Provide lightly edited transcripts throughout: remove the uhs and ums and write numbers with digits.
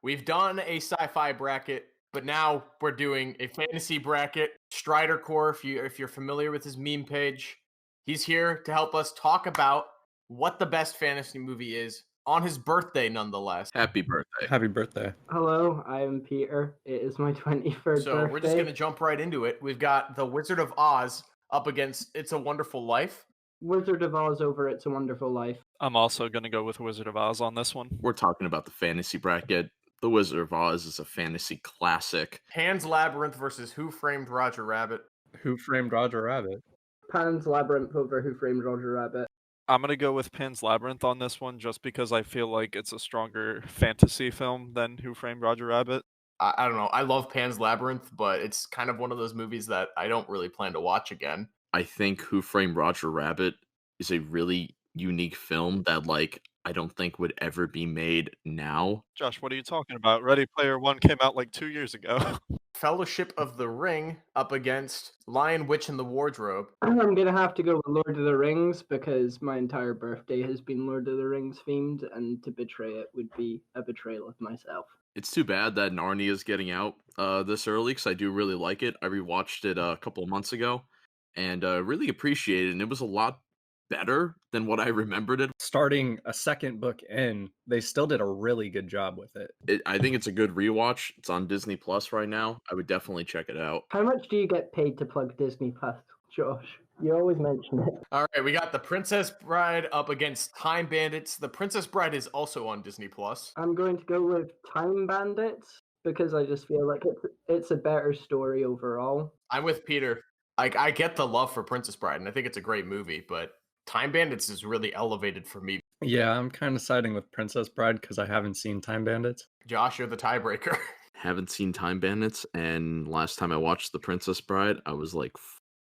We've done a sci-fi bracket, but now we're doing a fantasy bracket. Strider Core, if you're familiar with his meme page, he's here to help us talk about what the best fantasy movie is on his birthday, nonetheless. Happy birthday. Happy birthday. Hello, I'm Peter. It is my 23rd So we're just birthday. gonna jump right into it. We've got The Wizard of Oz up against It's a Wonderful Life. Wizard of Oz over It's a Wonderful Life. I'm also going to go with Wizard of Oz on this one. We're talking about the fantasy bracket. The Wizard of Oz is a fantasy classic. Pan's Labyrinth versus Who Framed Roger Rabbit. Who Framed Roger Rabbit? Pan's Labyrinth over Who Framed Roger Rabbit. I'm going to go with Pan's Labyrinth on this one just because I feel like it's a stronger fantasy film than Who Framed Roger Rabbit. I don't know. I love Pan's Labyrinth, but it's kind of one of those movies that I don't really plan to watch again. I think Who Framed Roger Rabbit is a really unique film that, I don't think would ever be made now. Josh, what are you talking about? Ready Player One came out like 2 years ago. Fellowship of the Ring up against Lion, Witch, and the Wardrobe. I'm gonna have to go with Lord of the Rings because my entire birthday has been Lord of the Rings themed, and to betray it would be a betrayal of myself. It's too bad that Narnia is getting out this early because I do really like it. I rewatched it a couple of months ago and really appreciated it, and it was a lot better than what I remembered it. Starting a second book in, they still did a really good job with it. I think it's a good rewatch. It's on Disney Plus right now. I would definitely check it out. How much do you get paid to plug Disney Plus, Josh? You always mention it. All right, we got The Princess Bride up against Time Bandits. The Princess Bride is also on Disney Plus. I'm going to go with Time Bandits because I just feel like it's a better story overall. I'm with Peter. I get the love for Princess Bride, and I think it's a great movie, but Time Bandits is really elevated for me. Yeah, I'm kind of siding with Princess Bride because I haven't seen Time Bandits. Josh, you're the tiebreaker. Haven't seen Time Bandits, and last time I watched The Princess Bride, I was like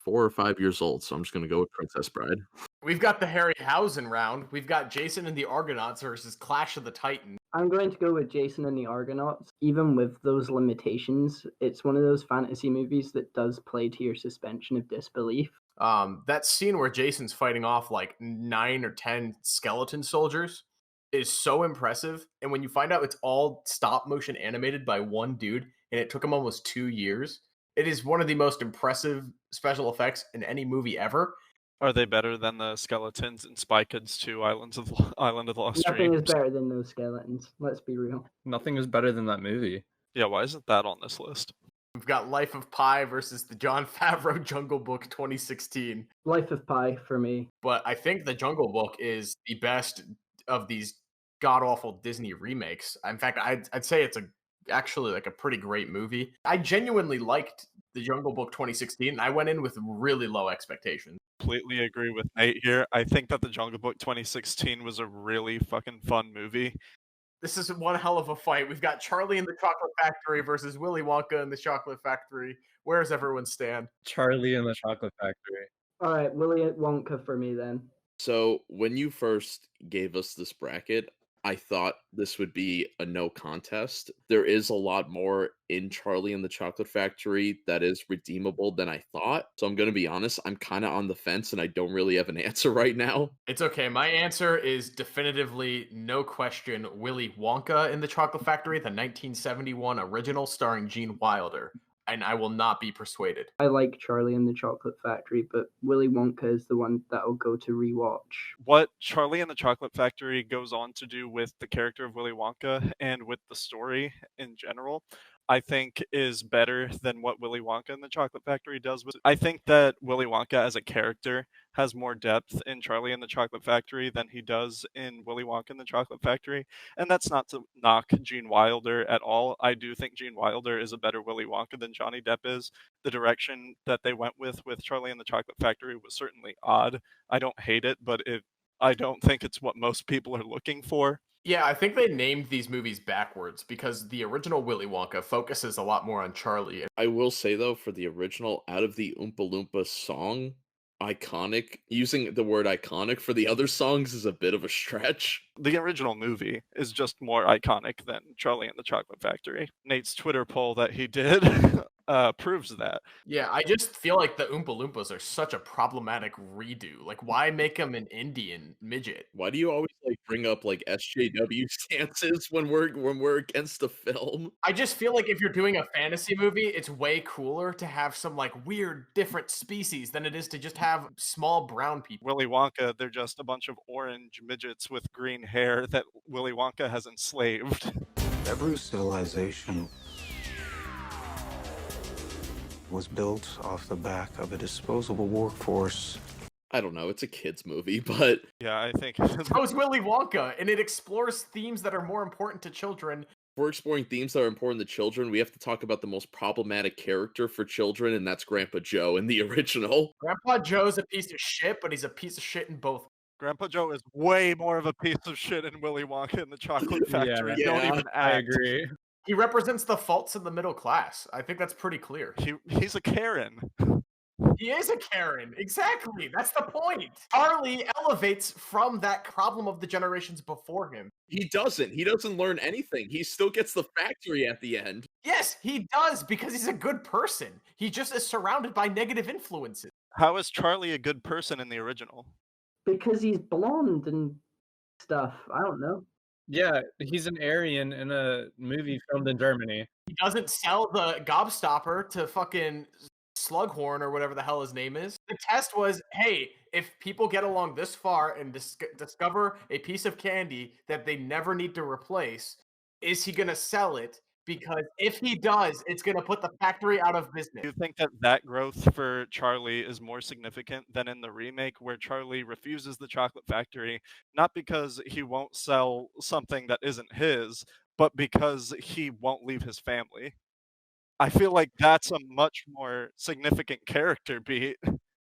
4 or 5 years old, so I'm just going to go with Princess Bride. We've got the Harryhausen round. We've got Jason and the Argonauts versus Clash of the Titans. I'm going to go with Jason and the Argonauts. Even with those limitations, it's one of those fantasy movies that does play to your suspension of disbelief. That scene where Jason's fighting off like 9 or 10 skeleton soldiers is so impressive. And when you find out it's all stop motion animated by one dude and it took him almost 2 years, it is one of the most impressive special effects in any movie ever. Are they better than the skeletons in Spy Kids 2 Island of the Lost Nothing is Dreams? better than those skeletons. Let's be real. Nothing is better than that movie. Yeah, why isn't that on this list? We've got Life of Pi versus the Jon Favreau Jungle Book 2016. Life of Pi for me. But I think the Jungle Book is the best of these god-awful Disney remakes. In fact, I'd say it's actually like a pretty great movie. I genuinely liked the Jungle Book 2016. I went in with really low expectations. Completely agree with Nate here. I think that the Jungle Book 2016 was a really fucking fun movie. This is one hell of a fight. We've got Charlie and the Chocolate Factory versus Willy Wonka and the Chocolate Factory. Where does everyone stand? Charlie and the Chocolate Factory. All right, Willy Wonka for me then. So when you first gave us this bracket, I thought this would be a no contest. There is a lot more in Charlie and the Chocolate Factory that is redeemable than I thought. So I'm going to be honest, I'm kind of on the fence and I don't really have an answer right now. It's okay. My answer is definitively, no question, Willy Wonka in the Chocolate Factory, the 1971 original starring Gene Wilder. And I will not be persuaded. I like Charlie and the Chocolate Factory, but Willy Wonka is the one that I'll go to rewatch. What Charlie and the Chocolate Factory goes on to do with the character of Willy Wonka and with the story in general, I think is better than what Willy Wonka and the Chocolate Factory does. I think that Willy Wonka as a character has more depth in Charlie and the Chocolate Factory than he does in Willy Wonka and the Chocolate Factory. And that's not to knock Gene Wilder at all. I do think Gene Wilder is a better Willy Wonka than Johnny Depp is. The direction that they went with Charlie and the Chocolate Factory was certainly odd. I don't hate it, but I don't think it's what most people are looking for. Yeah, I think they named these movies backwards because the original Willy Wonka focuses a lot more on Charlie. I will say though, for the original, out of the Oompa Loompa song, iconic, using the word iconic for the other songs is a bit of a stretch. The original movie is just more iconic than Charlie and the Chocolate Factory. Nate's Twitter poll that he did proves that. Yeah, I just feel like the Oompa Loompas are such a problematic redo. Like, why make them an Indian midget? Why do you always bring up like SJW stances when we're against a film. I just feel like if you're doing a fantasy movie, it's way cooler to have some like weird different species than it is to just have small brown people. Willy Wonka, they're just a bunch of orange midgets with green hair that Willy Wonka has enslaved. Every civilization was built off the back of a disposable workforce. I don't know, it's a kids movie, but Yeah, I think So is Willy Wonka, and it explores themes that are more important to children. if we're exploring themes that are important to children, we have to talk about the most problematic character for children, and that's Grandpa Joe in the original. Grandpa Joe's a piece of shit, but he's a piece of shit in both. Grandpa Joe is way more of a piece of shit in Willy Wonka and the Chocolate Factory. Yeah, Don't even I act. agree. He represents the faults of the middle class. I think that's pretty clear. He's a Karen. He is a Karen. Exactly. That's the point. Charlie elevates from that problem of the generations before him. He doesn't learn anything. He still gets the factory at the end. Yes, he does, because he's a good person. He just is surrounded by negative influences. How is Charlie a good person in the original? Because he's blonde and stuff. I don't know. Yeah, he's an Aryan in a movie filmed in Germany. He doesn't sell the gobstopper to fucking Slughorn or whatever the hell his name is. The test was, hey, if people get along this far and discover a piece of candy that they never need to replace, is he going to sell it? Because if he does, it's going to put the factory out of business. Do you think that growth for Charlie is more significant than in the remake, where Charlie refuses the chocolate factory, not because he won't sell something that isn't his, but because he won't leave his family? I feel like that's a much more significant character beat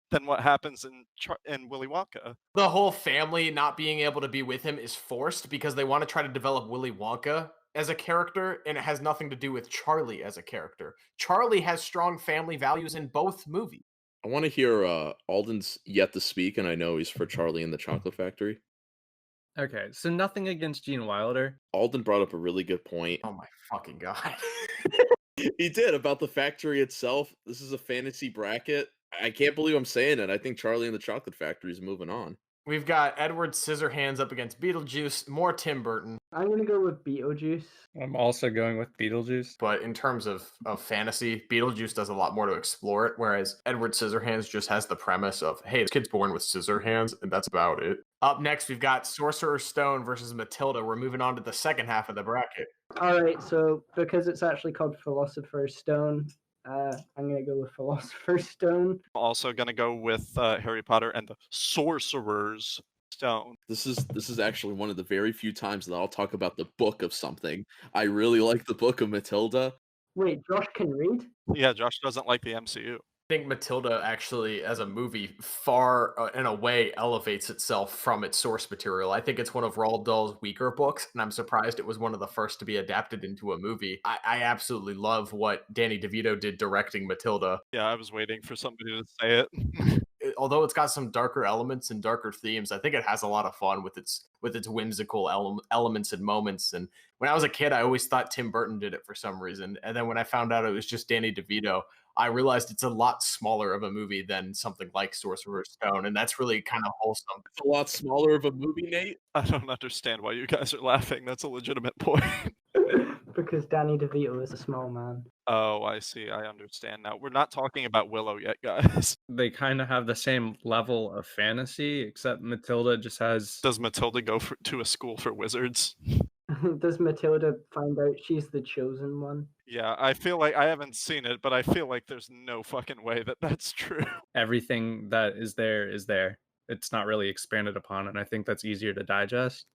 than what happens in Willy Wonka. The whole family not being able to be with him is forced because they want to try to develop Willy Wonka as a character, and it has nothing to do with Charlie as a character. Charlie has strong family values in both movies. I want to hear Alden's yet to speak, and I know he's for Charlie and the Chocolate Factory. Okay, so nothing against Gene Wilder. Alden brought up a really good point. Oh my fucking god. He did, about the factory itself. This is a fantasy bracket. I can't believe I'm saying it. I think Charlie and the Chocolate Factory is moving on. We've got Edward Scissorhands up against Beetlejuice, more Tim Burton. I'm gonna go with Beetlejuice. I'm also going with Beetlejuice. But in terms of fantasy, Beetlejuice does a lot more to explore it, whereas Edward Scissorhands just has the premise of, hey, this kid's born with scissor hands, and that's about it. Up next, we've got Sorcerer's Stone versus Matilda. We're moving on to the second half of the bracket. All right, so because it's actually called Philosopher's Stone, I'm gonna go with Philosopher's Stone. I'm also gonna go with Harry Potter and the Sorcerer's Stone. This is actually one of the very few times that I'll talk about the book of something. I really like the book of Matilda. Wait, Josh can read? Yeah, Josh doesn't like the MCU. I think Matilda actually, as a movie, far and away elevates itself from its source material. I think it's one of Roald Dahl's weaker books, and I'm surprised it was one of the first to be adapted into a movie. I absolutely love what Danny DeVito did directing Matilda. Yeah, I was waiting for somebody to say it. Although it's got some darker elements and darker themes, I think it has a lot of fun with its whimsical elements and moments. And when I was a kid, I always thought Tim Burton did it for some reason. And then when I found out it was just Danny DeVito, I realized it's a lot smaller of a movie than something like Sorcerer's Stone, and that's really kind of wholesome. It's a lot smaller of a movie, Nate. I don't understand why you guys are laughing. That's a legitimate point. Because Danny DeVito is a small man. Oh, I see. I understand now. We're not talking about Willow yet, guys. They kind of have the same level of fantasy, except Matilda just has. Does Matilda go to a school for wizards? Does Matilda find out she's the chosen one? Yeah, I feel like I haven't seen it, but I feel like there's no fucking way that that's true. Everything that is there is there. It's not really expanded upon, and I think that's easier to digest.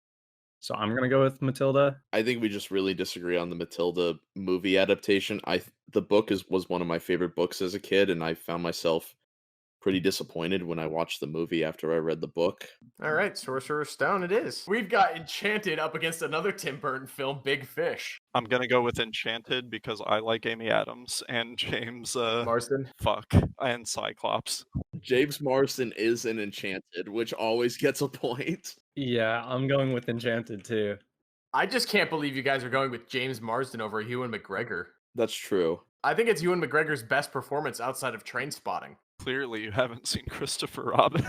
So I'm gonna go with Matilda. I think we just really disagree on the Matilda movie adaptation. The book was one of my favorite books as a kid, and I found myself pretty disappointed when I watched the movie after I read the book. All right, Sorcerer's Stone it is. We've got Enchanted up against another Tim Burton film, Big Fish. I'm gonna go with Enchanted because I like Amy Adams and James Marsden. And Cyclops. James Marsden is in Enchanted, which always gets a point. Yeah, I'm going with Enchanted too. I just can't believe you guys are going with James Marsden over Ewan McGregor. That's true. I think it's Ewan McGregor's best performance outside of Trainspotting. Clearly, you haven't seen Christopher Robin.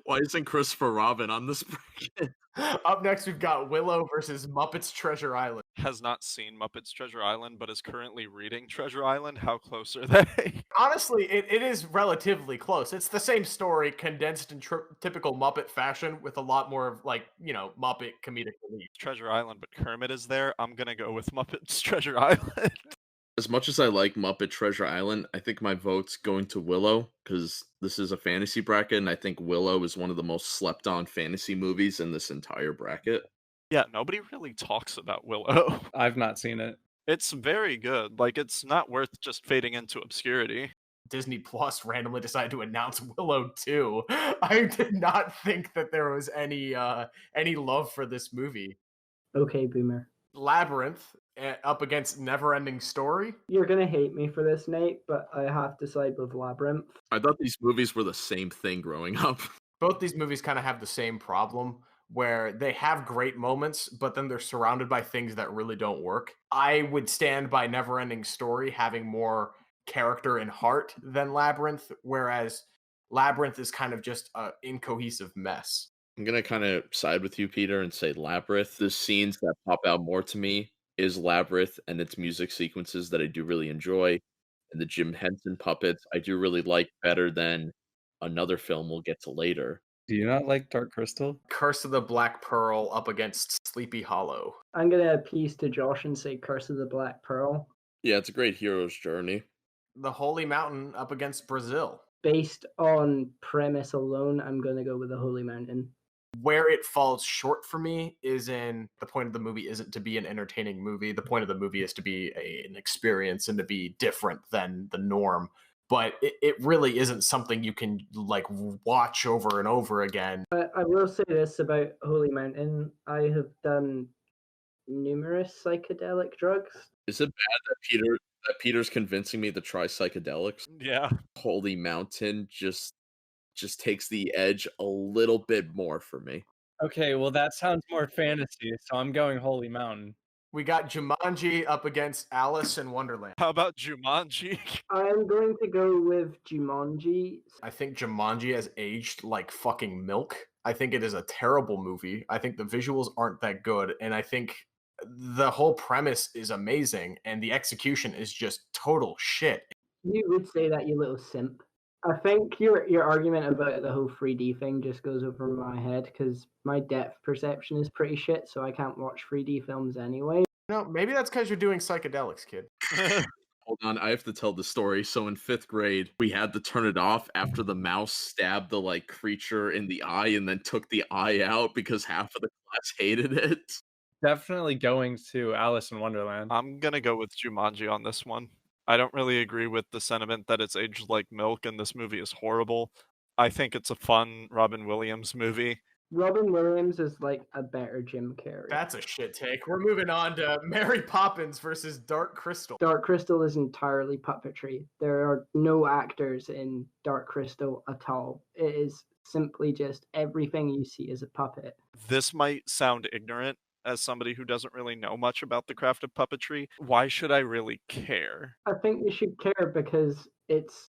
Why isn't Christopher Robin on this bracket? Up next, we've got Willow versus Muppets Treasure Island. Has not seen Muppets Treasure Island, but is currently reading Treasure Island. How close are they? Honestly, it is relatively close. It's the same story condensed in typical Muppet fashion with a lot more of, like, Muppet comedic relief. Treasure Island, but Kermit is there. I'm gonna go with Muppets Treasure Island. As much as I like Muppet Treasure Island, I think my vote's going to Willow because this is a fantasy bracket, and I think Willow is one of the most slept on fantasy movies in this entire bracket. Yeah, nobody really talks about Willow. I've not seen it. It's very good. Like, it's not worth just fading into obscurity. Disney Plus randomly decided to announce Willow 2. I did not think that there was any love for this movie. Okay, Boomer. Labyrinth up against Neverending Story. You're gonna hate me for this, Nate, but I have to side with Labyrinth. I thought these movies were the same thing growing up. Both these movies kind of have the same problem where they have great moments, but then they're surrounded by things that really don't work. I would stand by Neverending Story having more character and heart than Labyrinth, whereas Labyrinth is kind of just an incohesive mess. I'm going to kind of side with you, Peter, and say Labyrinth. The scenes that pop out more to me is Labyrinth and its music sequences that I do really enjoy. And the Jim Henson puppets I do really like better than another film we'll get to later. Do you not like Dark Crystal? Curse of the Black Pearl up against Sleepy Hollow. I'm gonna appease to Josh and say Curse of the Black Pearl. Yeah, it's a great hero's journey. The Holy Mountain up against Brazil. Based on premise alone, I'm gonna go with the Holy Mountain. Where it falls short for me is in the point of the movie isn't to be an entertaining movie. The point of the movie is to be an experience and to be different than the norm. But it really isn't something you can like watch over and over again. I will say this about Holy Mountain. I have done numerous psychedelic drugs. Is it bad that Peter's convincing me to try psychedelics? Yeah. Holy Mountain just takes the edge a little bit more for me. Okay, well that sounds more fantasy, so I'm going Holy Mountain. We got Jumanji up against Alice in Wonderland. How about Jumanji? I'm going to go with Jumanji. I think Jumanji has aged like fucking milk. I think it is a terrible movie. I think the visuals aren't that good, and I think the whole premise is amazing, and the execution is just total shit. You would say that, you little simp. I think your argument about the whole 3D thing just goes over my head because my depth perception is pretty shit, so I can't watch 3D films anyway. No, maybe that's because you're doing psychedelics, kid. Hold on, I have to tell the story. So in 5th grade, we had to turn it off after the mouse stabbed the like creature in the eye and then took the eye out because half of the class hated it. Definitely going to Alice in Wonderland. I'm gonna go with Jumanji on this one. I don't really agree with the sentiment that it's aged like milk and this movie is horrible. I think it's a fun Robin Williams movie. Robin Williams is like a better Jim Carrey. That's a shit take. We're moving on to Mary Poppins versus Dark Crystal. Dark Crystal is entirely puppetry. There are no actors in Dark Crystal at all. It is simply just everything you see is a puppet. This might sound ignorant as somebody who doesn't really know much about the craft of puppetry. Why should I really care? I think you should care because it's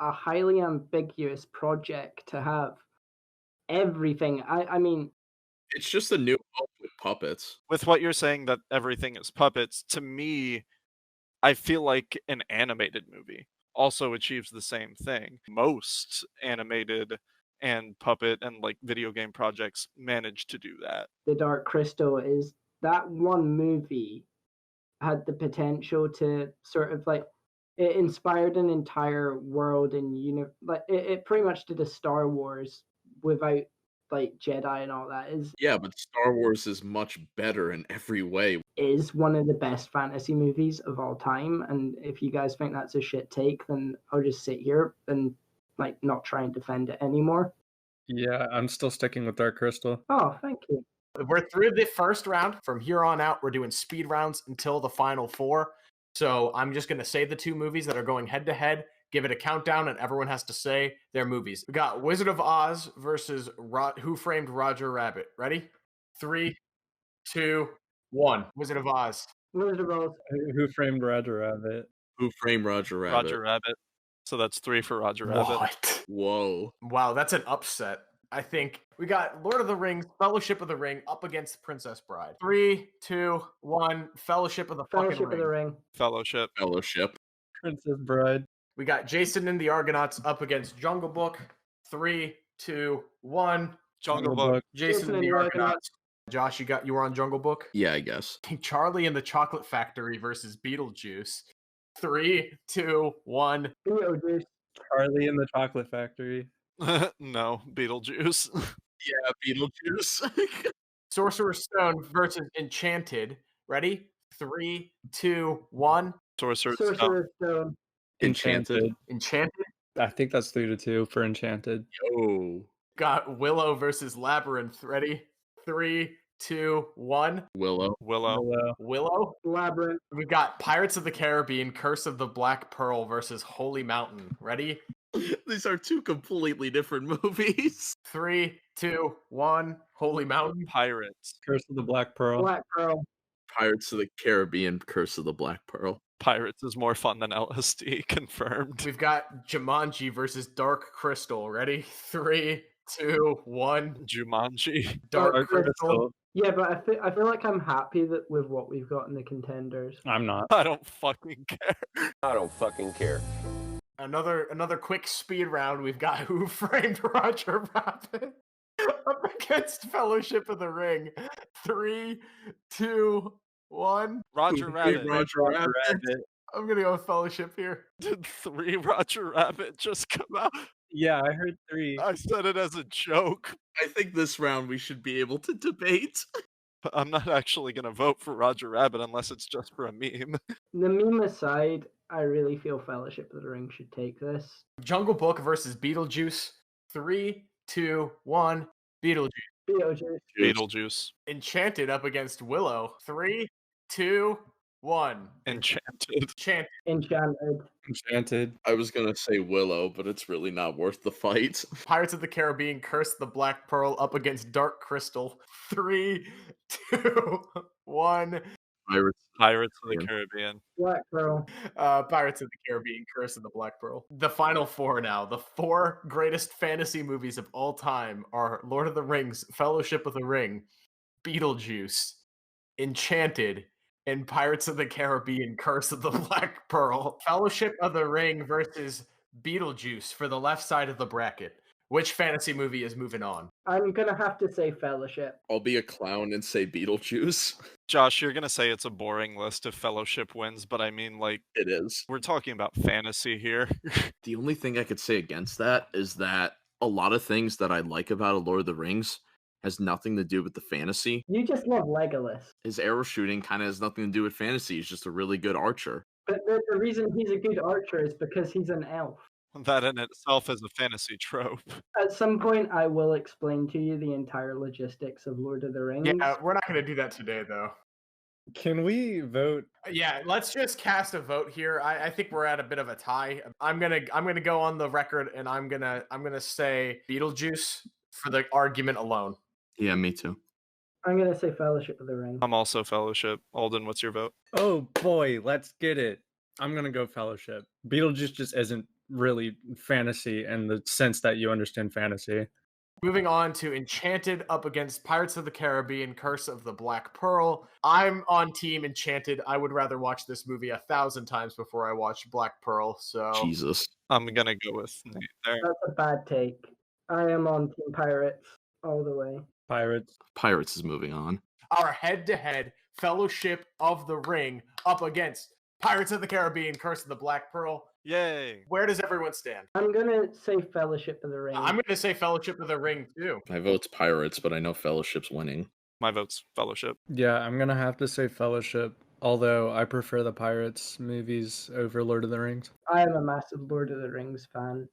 a highly ambiguous project to have everything. I mean, It's just a new hope with puppets. With what you're saying that everything is puppets, to me, I feel like an animated movie also achieves the same thing. Most animated and puppet and like video game projects manage to do that. the Dark Crystal is that one movie had the potential to sort of like it inspired an entire world and like it pretty much did a Star Wars without like Jedi and all that. Yeah, but Star Wars is much better in every way. Is one of the best fantasy movies of all time, and if you guys think that's a shit take, then I'll just sit here and like not try and defend it anymore. Yeah, I'm still sticking with Dark Crystal. Oh, thank you. We're through the first round. From here on out, we're doing speed rounds until the final 4. So I'm just going to say the 2 movies that are going head to head, give it a countdown, and everyone has to say their movies. We got Wizard of Oz versus Who Framed Roger Rabbit. Ready? 3, 2, 1. Wizard of Oz. Wizard of Oz. Who Framed Roger Rabbit? Who Framed Roger Rabbit? Roger Rabbit. So that's 3 for Roger Rabbit. What? Whoa. Wow, that's an upset. I think we got Lord of the Rings, Fellowship of the Ring up against Princess Bride. 3, 2, 1, Fellowship of the Fellowship fucking of the Ring. Ring. Fellowship. Fellowship. Princess Bride. We got Jason and the Argonauts up against Jungle Book. 3, 2, 1. Jungle Book. Jason and the Argonauts. Josh, you were on Jungle Book? Yeah, I guess. Charlie and the Chocolate Factory versus Beetlejuice. 3, 2, 1. Beetlejuice. Charlie and the Chocolate Factory. No, Beetlejuice. Yeah, Beetlejuice. Sorcerer's Stone versus Enchanted. Ready? 3, 2, 1. Sorcerer's Stone. Sorcerer's Stone. Enchanted. Enchanted. I think that's 3-2 for Enchanted. Oh. Got Willow versus Labyrinth. Ready? 3, 2, 1. Willow. Willow. Labyrinth. We've got Pirates of the Caribbean, Curse of the Black Pearl versus Holy Mountain. Ready? These are two completely different movies. 3, 2, 1. Holy Mountain. Pirates. Curse of the Black Pearl. Black Pearl. Pirates of the Caribbean, Curse of the Black Pearl. Pirates is more fun than LSD, confirmed. We've got Jumanji versus Dark Crystal. Ready? 3, 2, 1. Jumanji. Dark Crystal. Yeah, but I feel like I'm happy with what we've got in the contenders. I'm not. I don't fucking care. I don't fucking care. Another quick speed round. We've got Who Framed Roger Rabbit up against Fellowship of the Ring. 3, 2, 1. Roger Rabbit. Roger Rabbit. I'm gonna go with Fellowship here. Did 3 Roger Rabbit just come out? Yeah, I heard 3. I said it as a joke. I think this round we should be able to debate. I'm not actually going to vote for Roger Rabbit unless it's just for a meme. The meme aside, I really feel Fellowship of the Ring should take this. Jungle Book versus Beetlejuice. 3, 2, 1. Beetlejuice. Beetlejuice. Beetlejuice. Enchanted up against Willow. 3, 2, 1. Enchanted. Enchanted. Enchanted. I was gonna say Willow, but it's really not worth the fight. Pirates of the Caribbean, Curse of the Black Pearl up against Dark Crystal. 3, 2, 1. Pirates of the Caribbean. Black Pearl. Pirates of the Caribbean, Curse of the Black Pearl. The final 4 now. The 4 greatest fantasy movies of all time are Lord of the Rings, Fellowship of the Ring, Beetlejuice, Enchanted, and Pirates of the Caribbean, Curse of the Black Pearl. Fellowship of the Ring versus Beetlejuice for the left side of the bracket. Which fantasy movie is moving on? I'm gonna have to say Fellowship. I'll be a clown and say Beetlejuice. Josh, you're going to say it's a boring list if Fellowship wins, but I mean, like, It is. we're talking about fantasy here. The only thing I could say against that is that a lot of things that I like about A Lord of the Rings has nothing to do with the fantasy. You just love Legolas. His arrow shooting kind of has nothing to do with fantasy. He's just a really good archer. But the reason he's a good archer is because he's an elf. That in itself is a fantasy trope. At some point, I will explain to you the entire logistics of Lord of the Rings. Yeah, we're not going to do that today, though. Can we vote? Yeah, let's just cast a vote here. I think we're at a bit of a tie. I'm gonna go on the record and I'm gonna say Beetlejuice for the argument alone. Yeah, me too. I'm gonna say Fellowship of the Ring. I'm also Fellowship. Alden, what's your vote? Oh boy, let's get it. I'm gonna go Fellowship. Beetlejuice just isn't really fantasy in the sense that you understand fantasy. Moving on to Enchanted up against Pirates of the Caribbean, Curse of the Black Pearl. I'm on Team Enchanted. I would rather watch this movie 1,000 times before I watch Black Pearl. So Jesus. I'm going to go with Nate there. That's a bad take. I am on Team Pirates all the way. Pirates. Pirates is moving on. our head-to-head Fellowship of the Ring up against Pirates of the Caribbean, Curse of the Black Pearl. Yay. Where does everyone stand? I'm gonna say Fellowship of the Ring. I'm going to say Fellowship of the Ring, too. My vote's Pirates, but I know Fellowship's winning. My vote's Fellowship. Yeah, I'm gonna have to say Fellowship, although I prefer the Pirates movies over Lord of the Rings. I am a massive Lord of the Rings fan,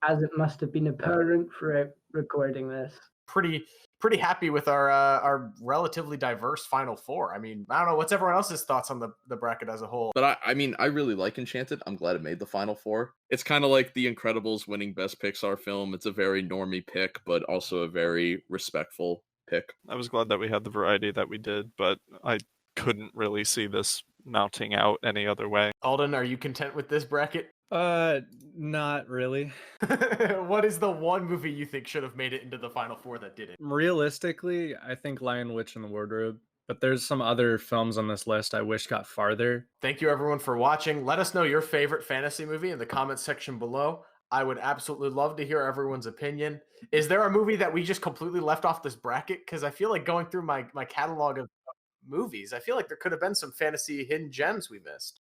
as it must have been apparent throughout recording this. Pretty happy with our relatively diverse Final Four. I mean, I don't know, what's everyone else's thoughts on the bracket as a whole? But I mean, I really like Enchanted. I'm glad it made the Final Four. It's kind of like The Incredibles winning Best Pixar film. It's a very normie pick, but also a very respectful pick. I was glad that we had the variety that we did, but I couldn't really see this mounting out any other way. Alden, are you content with this bracket? Not really. What is the one movie you think should have made it into the final four that didn't? Realistically, I think Lion, Witch, and the Wardrobe. But there's some other films on this list I wish got farther. Thank you everyone for watching. Let us know your favorite fantasy movie in the comments section below. I would absolutely love to hear everyone's opinion. Is there a movie that we just completely left off this bracket? Because I feel like going through my catalog of movies, I feel like there could have been some fantasy hidden gems we missed.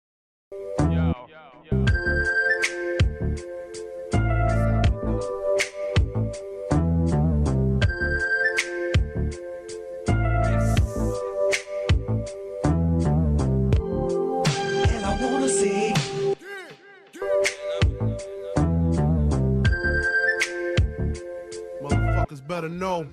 Motherfuckers better know.